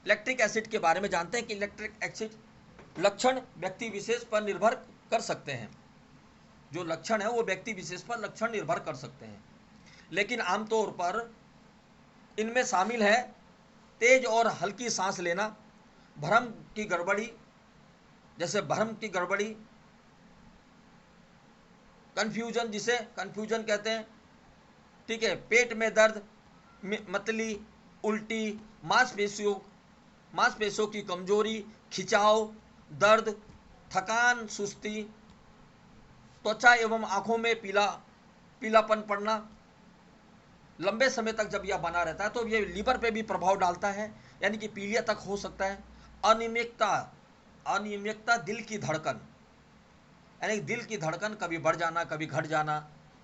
Electric acid के बारे में जानते हैं कि इलेक्ट्रिक एसिड लक्षण व्यक्ति विशेष पर निर्भर कर सकते हैं। जो लक्षण है वो व्यक्ति विशेष पर लक्षण निर्भर कर सकते हैं, लेकिन आमतौर पर इनमें शामिल है तेज और हल्की सांस लेना, भ्रम की गड़बड़ी, जैसे भ्रम की गड़बड़ी, कंफ्यूजन, जिसे कंफ्यूजन कहते हैं, ठीक है, पेट में दर्द, मतली, उल्टी, मांसपेशियों की कमजोरी, खिंचाव, दर्द, थकान, सुस्ती, त्वचा एवं आंखों में पीलापन पड़ना। लंबे समय तक जब यह बना रहता है तो यह लीवर पे भी प्रभाव डालता है, यानी कि पीलिया तक हो सकता है। अनियमितता दिल की धड़कन, यानी दिल की धड़कन कभी बढ़ जाना, कभी घट जाना,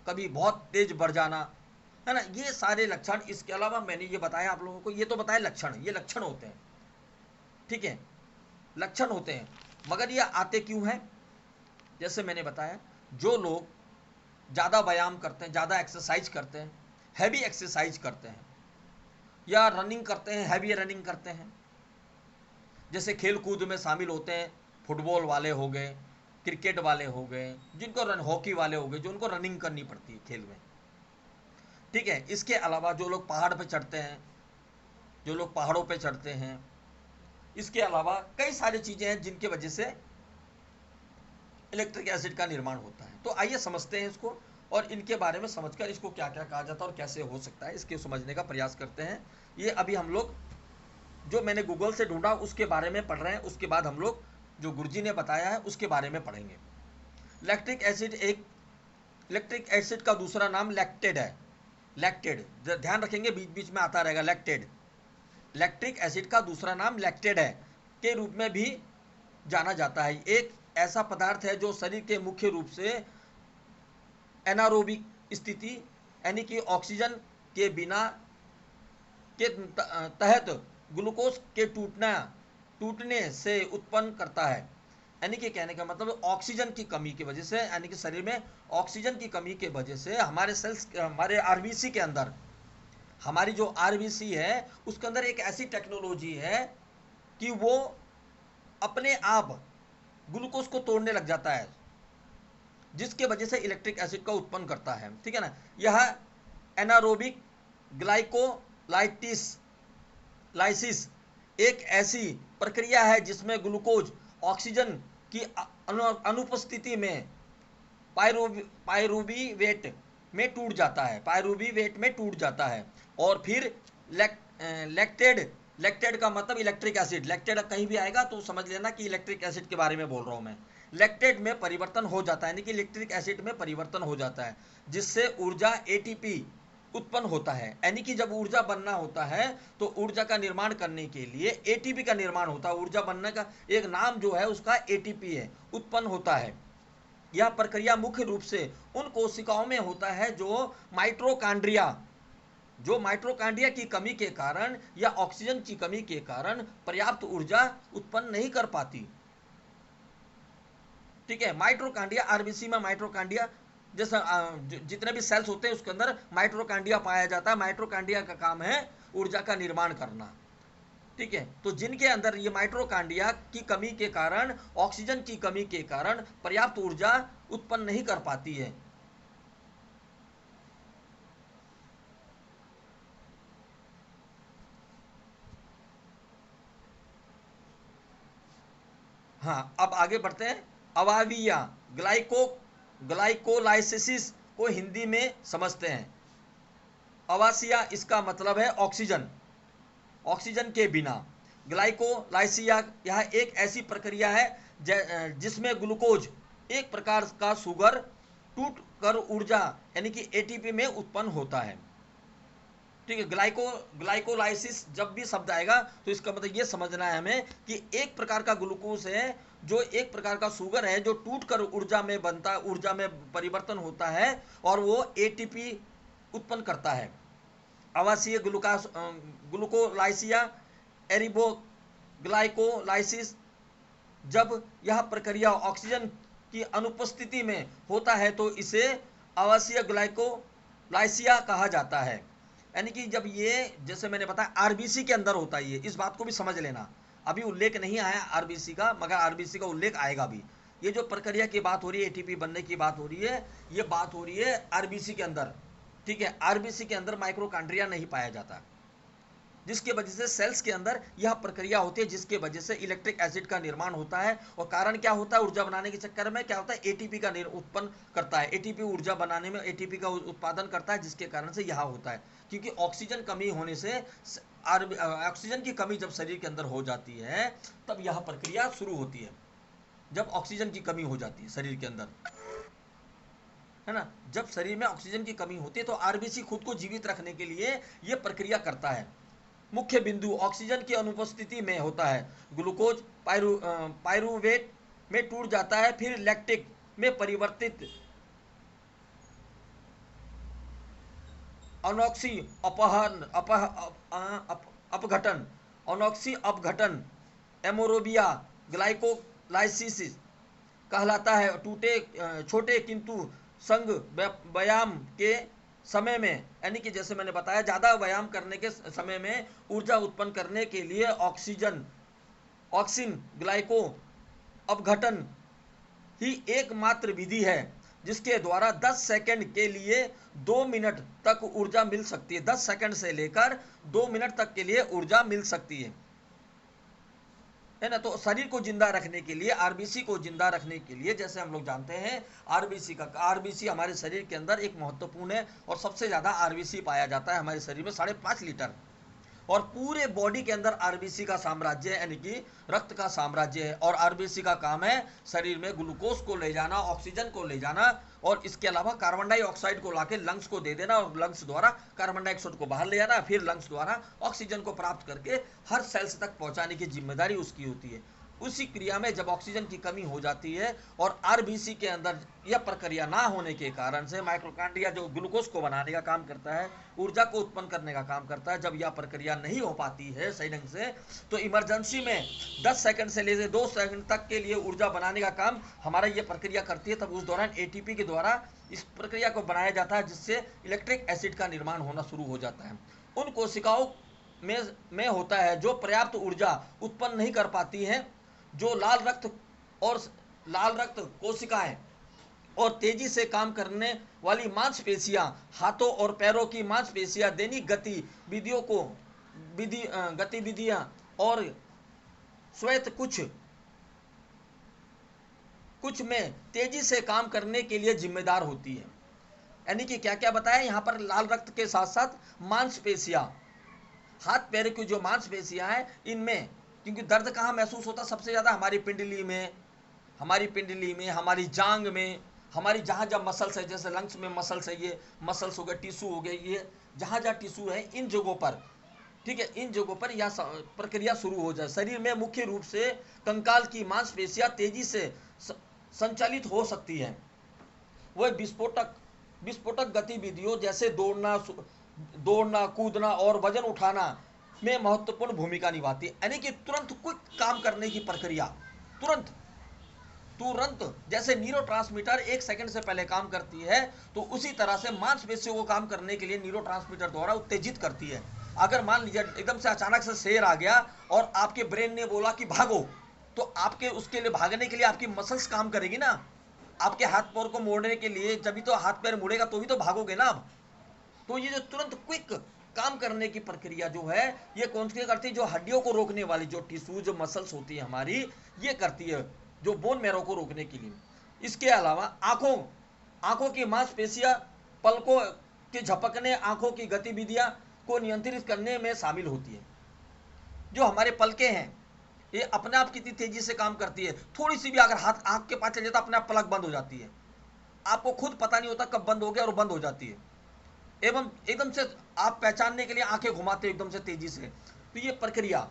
कभी बहुत तेज बढ़ जाना, है ना, ये सारे लक्षण। इसके अलावा मैंने ये बताया आप लोगों को, ये तो बताया लक्षण, ये लक्षण होते हैं, ठीक है, लक्षण होते हैं। मगर ये आते क्यों हैं? जैसे मैंने बताया, जो लोग ज़्यादा व्यायाम करते हैं, ज़्यादा एक्सरसाइज करते हैं, हैवी एक्सरसाइज करते हैं, या रनिंग करते हैं, हैवी रनिंग करते हैं, जैसे खेल कूद में शामिल होते हैं, फुटबॉल वाले हो गए, क्रिकेट वाले हो गए, जिनको हॉकी वाले हो गए, जो उनको रनिंग करनी पड़ती है खेल में, ठीक है। इसके अलावा जो लोग पहाड़ पे चढ़ते हैं, जो लोग पहाड़ों पे चढ़ते हैं, इसके अलावा कई सारी चीज़ें हैं जिनके वजह से इलेक्ट्रिक एसिड का निर्माण होता है। तो आइए समझते हैं इसको, और इनके बारे में समझकर इसको क्या क्या कहा जाता है और कैसे हो सकता है, इसके समझने का प्रयास करते हैं। ये अभी हम लोग जो मैंने गूगल से ढूंढा उसके बारे में पढ़ रहे हैं, उसके बाद हम लोग जो गुरुजी ने बताया है उसके बारे में पढ़ेंगे। इलेक्ट्रिक एसिड का दूसरा नाम लैक्टेड है। लैक्टेड, ध्यान रखेंगे, बीच बीच में आता रहेगा लैक्टेड। इलेक्ट्रिक एसिड का दूसरा नाम लैक्टेड है के रूप में भी जाना जाता है। एक ऐसा पदार्थ है जो शरीर के मुख्य रूप से एनारोबिक स्थिति, यानी कि ऑक्सीजन के बिना के तहत ग्लूकोज के टूटने से उत्पन्न करता है। यानी कि कहने का मतलब ऑक्सीजन की कमी की वजह से, यानी कि शरीर में ऑक्सीजन की कमी के वजह से हमारे सेल्स, हमारे आरबीसी के अंदर, हमारी जो आरबीसी है उसके अंदर एक ऐसी टेक्नोलॉजी है कि वो अपने आप ग्लूकोज को तोड़ने लग जाता है, जिसके वजह से इलेक्ट्रिक एसिड का उत्पन्न करता है, ठीक है ना। यह एनारोबिक ग्लाइकोलाइसिस एक ऐसी प्रक्रिया है जिसमें ग्लूकोज ऑक्सीजन की अनुपस्थिति में पायरुवीट में टूट जाता है, और फिर लैक्टेड का मतलब इलेक्ट्रिक एसिड, लैक्टेड कहीं भी आएगा तो समझ लेना कि इलेक्ट्रिक एसिड के बारे में बोल रहा हूं मैं। लैक्टेड में परिवर्तन हो जाता है, यानी कि इलेक्ट्रिक एसिड में परिवर्तन हो जाता है, जिससे ऊर्जा एटीपी उत्पन्न होता है। यानी कि जब ऊर्जा बनना होता है तो ऊर्जा का निर्माण करने के लिए एटीपी का निर्माण होता है। ऊर्जा बनने का एक नाम जो है उसका एटीपी है, उत्पन्न होता है। यह प्रक्रिया मुख्य रूप से उन कोशिकाओं में होता है जो माइट्रोकांड्रिया की कमी के कारण या ऑक्सीजन की कमी के कारण पर्याप्त ऊर्जा उत्पन्न नहीं कर पाती, ठीक है। माइट्रोकांड्रिया, आरबीसी में माइट्रोकांड्रिया जैसा जितने भी सेल्स होते हैं उसके अंदर माइट्रोकांड्रिया पाया जाता है। माइट्रोकांड्रिया का काम है ऊर्जा का निर्माण करना, ठीक है। तो जिनके अंदर ये माइट्रोकांड्रिया की कमी के कारण, ऑक्सीजन की कमी के कारण पर्याप्त ऊर्जा उत्पन्न नहीं कर पाती है। हाँ, अब आगे बढ़ते हैं। अवाविया ग्लाइकोलाइसिस को हिंदी में समझते हैं। अवासिया इसका मतलब है ऑक्सीजन के बिना। ग्लाइकोलाइसिया यह एक ऐसी प्रक्रिया है जिसमें ग्लूकोज एक प्रकार का शुगर टूट कर ऊर्जा यानी कि एटीपी में उत्पन्न होता है, ठीक है। ग्लाइकोलाइसिस जब भी शब्द आएगा तो इसका मतलब ये समझना है हमें कि एक प्रकार का ग्लूकोज है, जो एक प्रकार का शुगर है जो टूट कर ऊर्जा में बनता है, ऊर्जा में परिवर्तन होता है और वो एटीपी उत्पन्न करता है। आवासीय ग्लूकोलाइसिया एरिबोग्लाइकोलाइसिस, जब यह प्रक्रिया ऑक्सीजन की अनुपस्थिति में होता है तो इसे आवासीय ग्लाइकोलाइसिया कहा जाता है। यानी कि जब ये, जैसे मैंने बताया, आरबीसी के अंदर होता है, ये इस बात को भी समझ लेना। अभी उल्लेख नहीं आया आरबीसी का, मगर आरबीसी का उल्लेख आएगा भी। ये जो प्रक्रिया की बात हो रही है, एटीपी बनने की बात हो रही है, ये बात हो रही है आरबीसी के अंदर। ठीक है, आरबीसी के अंदर माइक्रोकांड्रिया नहीं पाया जाता, जिसके वजह से सेल्स के अंदर यह प्रक्रिया होती है, जिसके वजह से इलेक्ट्रिक एसिड का निर्माण होता है। और कारण क्या होता है, ऊर्जा बनाने के चक्कर में क्या होता है, एटीपी का उत्पन्न करता है। एटीपी ऊर्जा बनाने में एटीपी का उत्पादन करता है, जिसके कारण से यह होता है। क्योंकि ऑक्सीजन कमी होने से, ऑक्सीजन की कमी जब शरीर के अंदर हो जाती है, तब यह प्रक्रिया शुरू होती है। जब ऑक्सीजन की कमी हो जाती है शरीर के अंदर, है ना, जब शरीर में ऑक्सीजन की कमी होती है, तो आरबीसी खुद को जीवित रखने के लिए यह प्रक्रिया करता है। मुख्य बिंदु ऑक्सीजन की अनुपस्थिति में होता है। ग्लूकोज पायरुवेट में टूट जाता है, फिर लैक्टिक में परिवर्तित अनॉक्सी अपघटन, अनॉक्सी अपघटन एमोरोबिया ग्लाइकोलाइसिस कहलाता है। छोटे किंतु संग व्यायाम के समय में, यानी कि जैसे मैंने बताया, ज़्यादा व्यायाम करने के समय में ऊर्जा उत्पन्न करने के लिए ऑक्सिन ग्लाइको अपघटन ही एकमात्र विधि है, जिसके द्वारा 10 सेकंड के लिए 2 मिनट तक ऊर्जा मिल सकती है। 10 सेकंड से लेकर 2 मिनट तक के लिए ऊर्जा मिल सकती है ना। तो शरीर को जिंदा रखने के लिए, आरबीसी को जिंदा रखने के लिए, जैसे हम लोग जानते हैं, आरबीसी हमारे शरीर के अंदर एक महत्वपूर्ण है, और सबसे ज़्यादा आरबीसी पाया जाता है हमारे शरीर में, 5.5 लीटर। और पूरे बॉडी के अंदर आरबीसी का साम्राज्य है, यानी कि रक्त का साम्राज्य है। और आरबीसी का काम है शरीर में ग्लूकोज को ले जाना, ऑक्सीजन को ले जाना, और इसके अलावा कार्बन डाइऑक्साइड को लाके लंग्स को दे देना, और लंग्स द्वारा कार्बन डाइऑक्साइड को बाहर ले आना, फिर लंग्स द्वारा ऑक्सीजन को प्राप्त करके हर सेल्स तक पहुंचाने की जिम्मेदारी उसकी होती है। उसी क्रिया में जब ऑक्सीजन की कमी हो जाती है, और आरबीसी के अंदर यह प्रक्रिया ना होने के कारण से माइक्रोकांड्रिया जो ग्लूकोज को बनाने का काम करता है, ऊर्जा को उत्पन्न करने का काम करता है, जब यह प्रक्रिया नहीं हो पाती है सही ढंग से, तो इमरजेंसी में 10 सेकंड से लेकर 2 सेकंड तक के लिए ऊर्जा बनाने का काम हमारा यह प्रक्रिया करती है। तब उस दौरान एटीपी के द्वारा इस प्रक्रिया को बनाया जाता है, जिससे इलेक्ट्रिक एसिड का निर्माण होना शुरू हो जाता है। उन कोशिकाओं में होता है जो पर्याप्त ऊर्जा उत्पन्न नहीं कर पाती हैं, जो लाल रक्त कोशिकाएं और तेजी से काम करने वाली मांसपेशियां, हाथों और पैरों की मांसपेशियां दैनिक गतिविधियां और श्वेत कुछ में तेजी से काम करने के लिए जिम्मेदार होती है। यानी कि क्या क्या बताया यहाँ पर, लाल रक्त के साथ साथ मांसपेशियां, हाथ पैर की जो मांसपेशियां हैं, इनमें, क्योंकि दर्द कहाँ महसूस होता है सबसे ज़्यादा, हमारी पिंडली में, हमारी जांग में, हमारी जहाँ जहाँ मसल्स है, जैसे लंग्स में मसल्स है, ये मसल्स हो गए, टिश्यू हो गए, ये जहाँ जहाँ टिश्यू है, इन जगहों पर, ठीक है, इन जगहों पर यह प्रक्रिया शुरू हो जाए। शरीर में मुख्य रूप से कंकाल की मांसपेशियां तेजी से संचालित हो सकती हैं। वह विस्फोटक गतिविधियों जैसे दौड़ना, कूदना और वजन उठाना में महत्वपूर्ण भूमिका निभाती है। यानी कि तुरंत क्विक काम करने की प्रक्रिया, तुरंत जैसे न्यूरोट्रांसमीटर 1 सेकंड से पहले काम करती है, तो उसी तरह से मांसपेशियों को काम करने के लिए न्यूरोट्रांसमीटर द्वारा उत्तेजित करती है। अगर मान लीजिए एकदम से अचानक से शेर आ गया और आपके ब्रेन ने बोला कि भागो, तो आपके उसके लिए, भागने के लिए आपकी मसल्स काम करेगी ना, आपके हाथ पैर को मोड़ने के लिए, जब तो हाथ पैर मुड़ेगा तो भी तो भागोगे ना आप। तो ये जो तुरंत क्विक काम करने की प्रक्रिया जो है, ये कौन सी करती है, जो हड्डियों को रोकने वाली जो टिश्यू, जो मसल्स होती है हमारी, ये करती है, जो बोन मैरो को रोकने के लिए। इसके अलावा आंखों की मांसपेशियां पलकों के झपकने, आंखों की गतिविधियां को नियंत्रित करने में शामिल होती है। जो हमारे पलकें हैं, ये अपने आप कितनी तेजी से काम करती है, थोड़ी सी भी अगर हाथ आंख के पास चले जाता, अपने आप पलक बंद हो जाती है, आपको खुद पता नहीं होता कब बंद हो गया और बंद हो जाती है। एवं एकदम से आप पहचानने के लिए आंखें घुमाते हो एकदम से तेजी से। तो ये प्रक्रिया,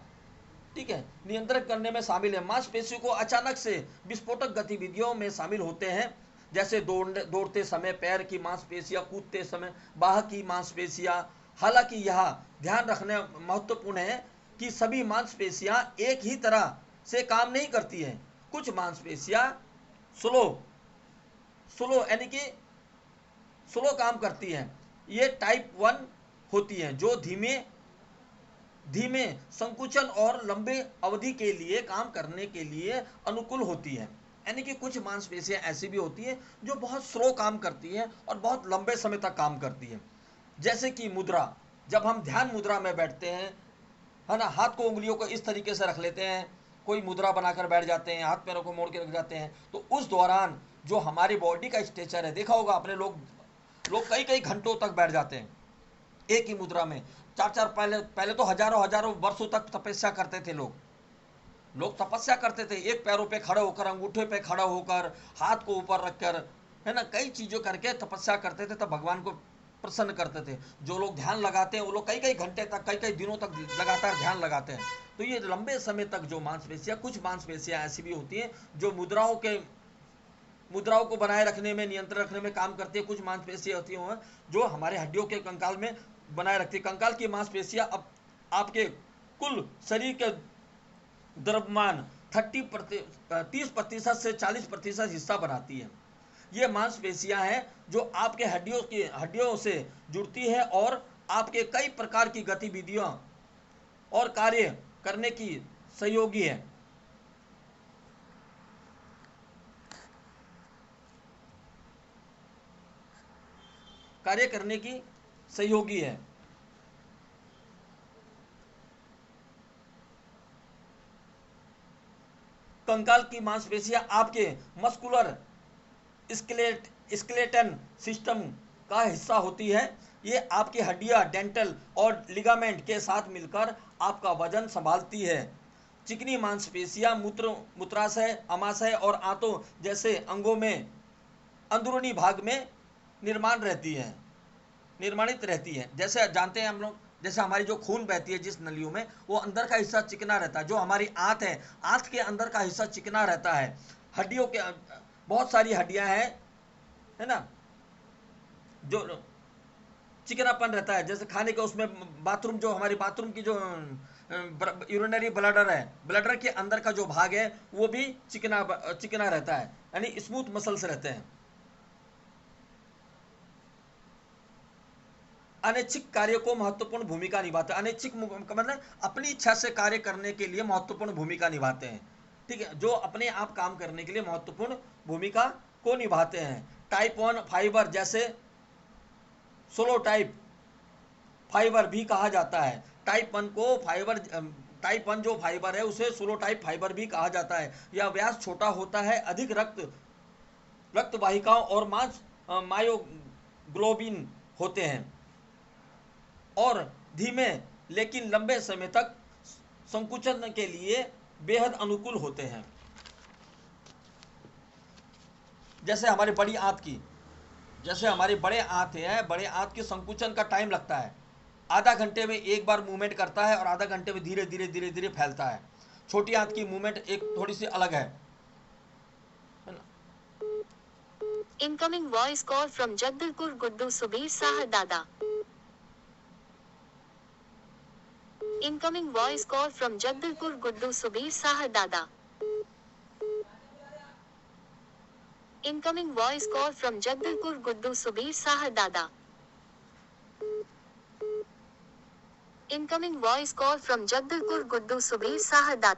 ठीक है, नियंत्रण करने में शामिल है। मांसपेशियों को अचानक से विस्फोटक गतिविधियों में शामिल होते हैं, जैसे दौड़ते समय पैर की मांसपेशियां, कूदते समय बाह की मांसपेशियां। हालांकि यह ध्यान रखना महत्वपूर्ण है कि सभी मांसपेशियां एक ही तरह से काम नहीं करती हैं। कुछ मांसपेशियां स्लो यानी कि स्लो काम करती हैं। ये टाइप 1 होती हैं जो धीमे धीमे संकुचन और लंबे अवधि के लिए काम करने के लिए अनुकूल होती है। यानी कि कुछ मांसपेशियां ऐसी भी होती हैं जो बहुत स्लो काम करती हैं और बहुत लंबे समय तक काम करती हैं। जैसे कि मुद्रा, जब हम ध्यान मुद्रा में बैठते हैं, है ना, हाथ को उंगलियों को इस तरीके से रख लेते हैं, कोई मुद्रा बनाकर बैठ जाते हैं, हाथ पैरों को मोड़ के रख जाते हैं, तो उस दौरान जो हमारी बॉडी का स्ट्रेचर है, देखा होगा अपने, लोग लोग कई कई घंटों तक बैठ जाते हैं एक ही मुद्रा में। चार चार, पहले पहले तो हजारों हजारों वर्षों तक तपस्या करते थे लोग। लोग तपस्या करते थे, एक पैरों पे खड़े होकर, अंगूठे पे खड़ा होकर, हाथ को ऊपर रखकर, है ना, कई चीजों करके तपस्या करते थे, तब भगवान को प्रसन्न करते थे। जो लोग ध्यान लगाते हैं वो लोग कई कई घंटे तक, कई कई दिनों तक लगातार ध्यान लगाते हैं। तो ये लंबे समय तक जो मांसपेशियां, कुछ मांसपेशियां ऐसी भी होती हैं जो मुद्राओं को बनाए रखने में, नियंत्रण रखने में काम करती है। कुछ मांसपेशियां होती हैं जो हमारे हड्डियों के कंकाल में बनाए रखती है। कंकाल की मांसपेशियां अब आपके कुल शरीर के द्रव्यमान 30% से 40% हिस्सा बनाती है। ये मांसपेशियां हैं जो आपके हड्डियों से जुड़ती है और आपके कई प्रकार की गतिविधियों और कार्य करने की सहयोगी है। कार्य करने की सहयोगी है। कंकाल की मांसपेशियां आपके मस्कुलर स्केलेटन सिस्टम का हिस्सा होती है। ये आपकी हड्डियां, डेंटल और लिगामेंट के साथ मिलकर आपका वजन संभालती है। चिकनी मांसपेशियां मूत्राशय, अमाशय और आंतों जैसे अंगों में अंदरूनी भाग में निर्माणित रहती है। जैसे जानते हैं हम लोग, जैसे हमारी जो खून बहती है जिस नलियों में, वो अंदर का हिस्सा चिकना रहता है। जो हमारी आंत है, आंत के अंदर का हिस्सा चिकना रहता है। हड्डियों के बहुत सारी हड्डियां हैं, है ना, जो चिकनापन रहता है। जैसे खाने के उसमें, बाथरूम, जो हमारी बाथरूम की जो यूरिनरी ब्लडर है, ब्लडर के अंदर का जो भाग है वो भी चिकना चिकना रहता है, यानी स्मूथ मसल्स रहते हैं। अनैच्छिक कार्य को महत्वपूर्ण भूमिका निभाते हैं। अनैच्छिक मतलब अपनी इच्छा से कार्य करने के लिए महत्वपूर्ण भूमिका निभाते हैं। ठीक है, जो अपने आप काम करने के लिए महत्वपूर्ण भूमिका को निभाते हैं। टाइप 1 फाइबर, जैसे सोलो टाइप फाइबर भी कहा जाता है। टाइप 1 जो फाइबर है उसे सोलो टाइप फाइबर भी कहा जाता है। यह व्यास छोटा होता है, अधिक रक्त वाहिकाओं और मायोग्लोबिन होते हैं और धीमे लेकिन लंबे समय तक संकुचन के लिए बेहद अनुकूल होते हैं। जैसे हमारी बड़ी आंत की, जैसे हमारे बड़े आंत है, बड़े आंत के संकुचन का टाइम लगता है। आधा घंटे में एक बार मूवमेंट करता है और आधा घंटे में धीरे धीरे धीरे धीरे फैलता है। छोटी आंत की मूवमेंट एक थोड़ी सी अलग है ना? Incoming voice call from Jagdalpur Guddu Subir Sah दादा। Incoming voice call from Jagdalpur Guddu Subir Sah दादा। Incoming voice call from Jagdalpur Guddu Subir Sah दादा। Incoming voice call from Jagdalpur Guddu Subir Sah दादा।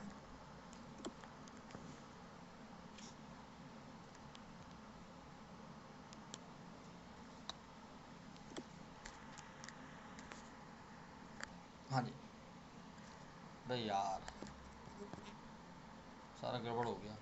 हाँ जी भाई, यार सारा गड़बड़ हो गया।